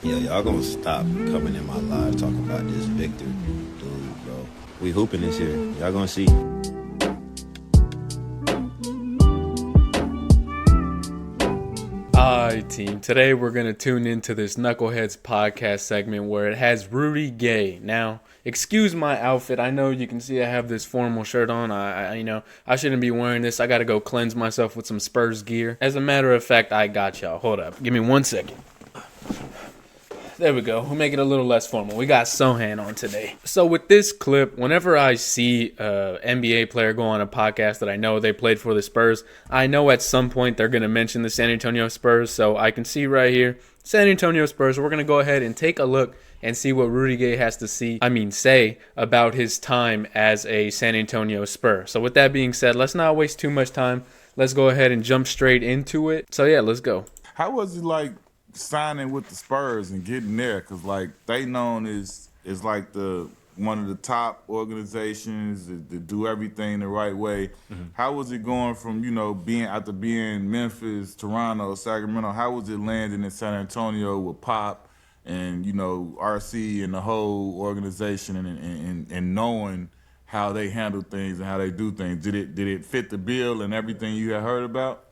Yeah, y'all gonna stop coming in my live talking about this Victor dude, bro. We hooping this year. Y'all gonna see. Alright, team. Today we're gonna tune into this Knuckleheads podcast segment where it has Rudy Gay. Now, excuse my outfit. I know you can see I have this formal shirt on. I shouldn't be wearing this. I gotta go cleanse myself with some Spurs gear. As a matter of fact, I got y'all. Hold up. Give me 1 second. There we go. We'll make it a little less formal. We got Sohan on today. So with this clip, whenever I see an NBA player go on a podcast that I know they played for the Spurs, I know at some point they're going to mention the San Antonio Spurs. So I can see right here, San Antonio Spurs. We're going to go ahead and take a look and see what Rudy Gay has to say about his time as a San Antonio Spur. So with that being said, let's not waste too much time. Let's go ahead and jump straight into it. So yeah, let's go. How was it like signing with the Spurs and getting there? Because like they known as like the one of the top organizations that do everything the right way. Mm-hmm. How was it going from being Memphis, Toronto, Sacramento? How was it landing in San Antonio with Pop and RC and the whole organization and knowing how they handle things and how they do things? Did it fit the bill and everything you had heard about?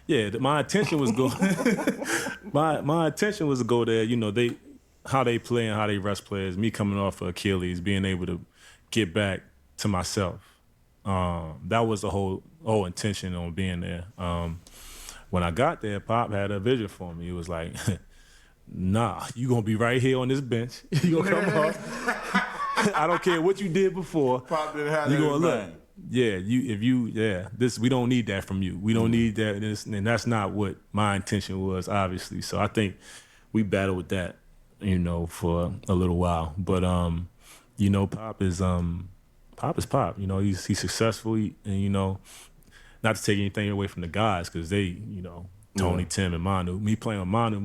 Yeah, my intention was go. my intention was to go there. How they play and how they rest players. Me coming off of Achilles, being able to get back to myself. That was the whole intention on being there. When I got there, Pop had a vision for me. It was like, nah, you gonna be right here on this bench. You gonna come off. I don't care what you did before. Pop didn't have you gonna look. Yeah, this we don't need that from you. We don't need that, and that's not what my intention was, obviously. So I think we battled with that, for a little while. But Pop is Pop. He's successful, and not to take anything away from the guys because they, Tony, Tim, and Manu. Me playing with Manu,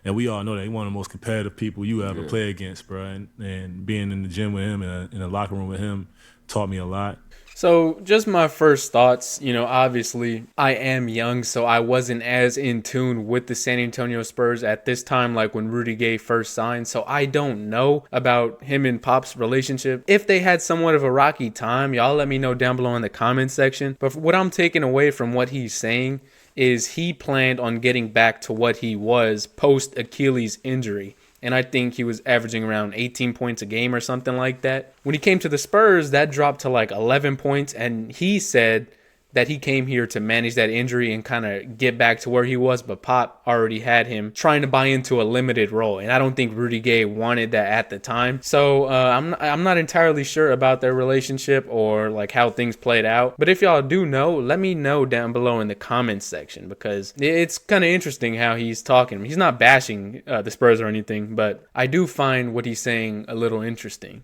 and we all know that he's one of the most competitive people you ever play against, bro. And being in the gym with him and in the locker room with him taught me a lot. So just my first thoughts, obviously I am young, so I wasn't as in tune with the San Antonio Spurs at this time, like when Rudy Gay first signed. So I don't know about him and Pop's relationship. If they had somewhat of a rocky time, y'all let me know down below in the comments section. But what I'm taking away from what he's saying is he planned on getting back to what he was post Achilles injury. And I think he was averaging around 18 points a game or something like that. When he came to the Spurs, that dropped to like 11 points. And he said that he came here to manage that injury and kind of get back to where he was. But Pop already had him trying to buy into a limited role. And I don't think Rudy Gay wanted that at the time. So I'm not entirely sure about their relationship or like how things played out. But if y'all do know, let me know down below in the comments section, because it's kind of interesting how he's talking. He's not bashing the Spurs or anything, but I do find what he's saying a little interesting.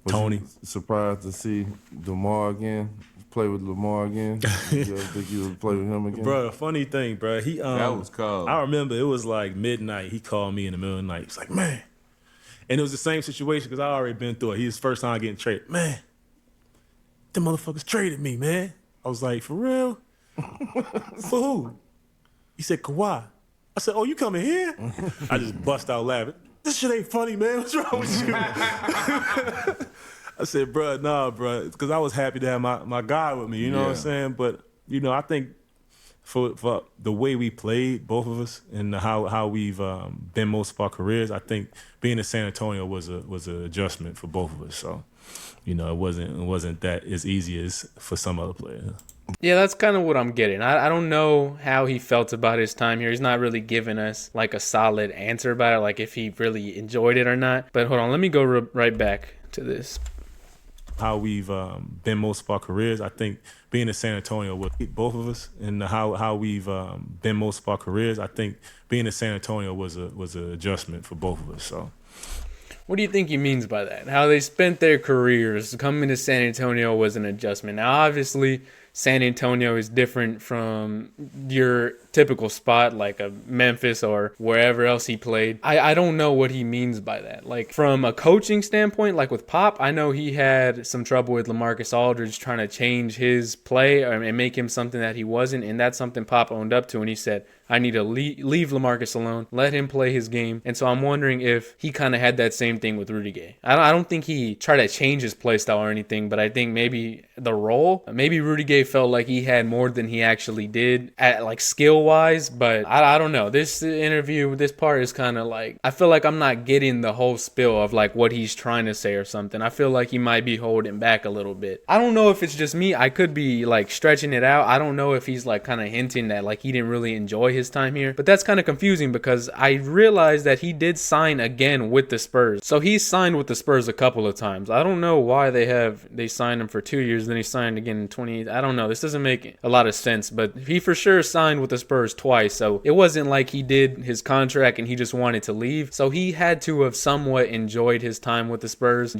Tony, surprised to see DeMar again. Play with Lamar again? You think you would play with him again? Bro, funny thing, bro. That was cold. I remember it was like midnight. He called me in the middle of the night. He's like, man. And it was the same situation because I already been through it. His first time getting traded. Man, them motherfuckers traded me, man. I was like, for real? For who? He said, Kawhi. I said, oh, you coming here? I just bust out laughing. This shit ain't funny, man. What's wrong with you? I said, bro, nah, bro, because I was happy to have my guy with me, you know what I'm saying? But, I think for the way we played, both of us, and how we've been most of our careers, I think being in San Antonio was an adjustment for both of us. So, it wasn't that as easy as for some other players. Yeah, that's kind of what I'm getting. I don't know how he felt about his time here. He's not really giving us like a solid answer about it, like if he really enjoyed it or not. But hold on, let me go right back to this. How we've been most of our careers, I think being in San Antonio with both of us, and how we've been most of our careers, I think being in San Antonio was an adjustment for both of us. So, what do you think he means by that? How they spent their careers, coming to San Antonio was an adjustment. Now, obviously, San Antonio is different from your typical spot like a Memphis or wherever else he played. I don't know what he means by that. Like from a coaching standpoint, like with Pop, I know he had some trouble with LaMarcus Aldridge trying to change his play and make him something that he wasn't, and that's something Pop owned up to, and he said, I need to leave LaMarcus alone, let him play his game. And so I'm wondering if he kind of had that same thing with Rudy Gay. I don't think he tried to change his play style or anything, but I think maybe the role, maybe Rudy Gay felt like he had more than he actually did at like skill wise. But I don't know. This interview, this part is kind of like, I feel like I'm not getting the whole spill of like what he's trying to say or something. I feel like he might be holding back a little bit. I don't know if it's just me. I could be like stretching it out. I don't know if he's like kind of hinting that like he didn't really enjoy his time here, but that's kind of confusing because I realized that he did sign again with the Spurs. So he signed with the Spurs a couple of times. I don't know why they signed him for 2 years, then he signed again in 20. I don't know. This doesn't make a lot of sense, but he for sure signed with the Spurs twice. So it wasn't like he did his contract and he just wanted to leave. So he had to have somewhat enjoyed his time with the Spurs,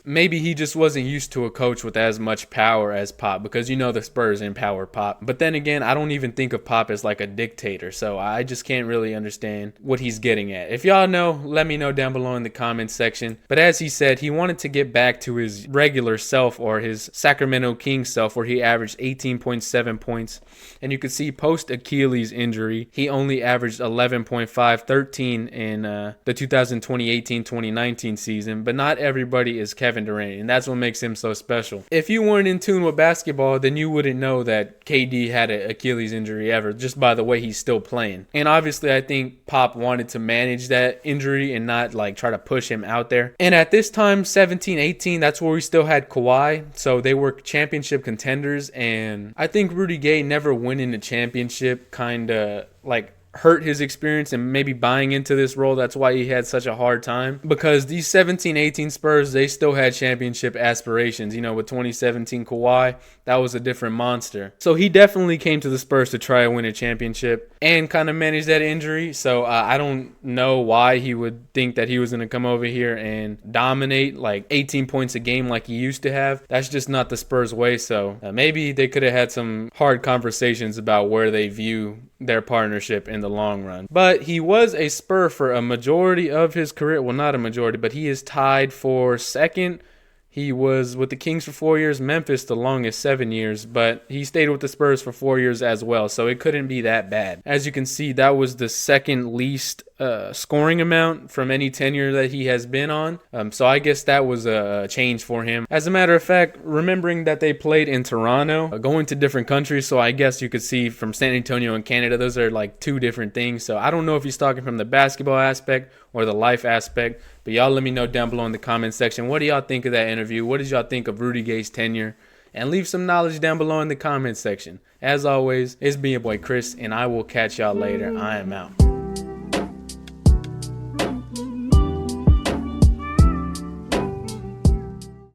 Maybe he just wasn't used to a coach with as much power as Pop, because you know the Spurs empower Pop. But then again, I don't even think of Pop as like a dictator, so I just can't really understand what he's getting at. If y'all know, let me know down below in the comments section. But as he said, he wanted to get back to his regular self, or his Sacramento Kings self, where he averaged 18.7 points. And you can see post Achilles injury, he only averaged 11.5, 13 in the 2020-18-2019 season. But not everybody is Kevin Durant, and that's what makes him so special. If you weren't in tune with basketball, then you wouldn't know that KD had an Achilles injury ever, just by the way he's still playing. And obviously I think Pop wanted to manage that injury and not like try to push him out there. And at this time, 17-18, that's where we still had Kawhi, so they were championship contenders. And I think Rudy Gay never winning the championship kind of like hurt his experience and maybe buying into this role. That's why he had such a hard time, because these 17-18 Spurs, they still had championship aspirations. You know, with 2017 Kawhi, that was a different monster. So he definitely came to the Spurs to try to win a championship and kind of manage that injury. So I don't know why he would think that he was going to come over here and dominate like 18 points a game like he used to have. That's just not the Spurs way. So maybe they could have had some hard conversations about where they view their partnership in the long run. But he was a Spur for a majority of his career. Well, not a majority, but he is tied for second. He was with the Kings for 4 years, Memphis the longest, 7 years, but he stayed with the Spurs for 4 years as well, so it couldn't be that bad. As you can see, that was the second least scoring amount from any tenure that he has been on, so I guess that was a change for him. As a matter of fact, remembering that they played in Toronto, going to different countries, so I guess you could see from San Antonio and Canada, those are like two different things, so I don't know if he's talking from the basketball aspect or the life aspect, but y'all let me know down below in the comment section. What do y'all think of that interview? What did y'all think of Rudy Gay's tenure? And leave some knowledge down below in the comment section. As always, it's been your boy Chris, and I will catch y'all later. I am out.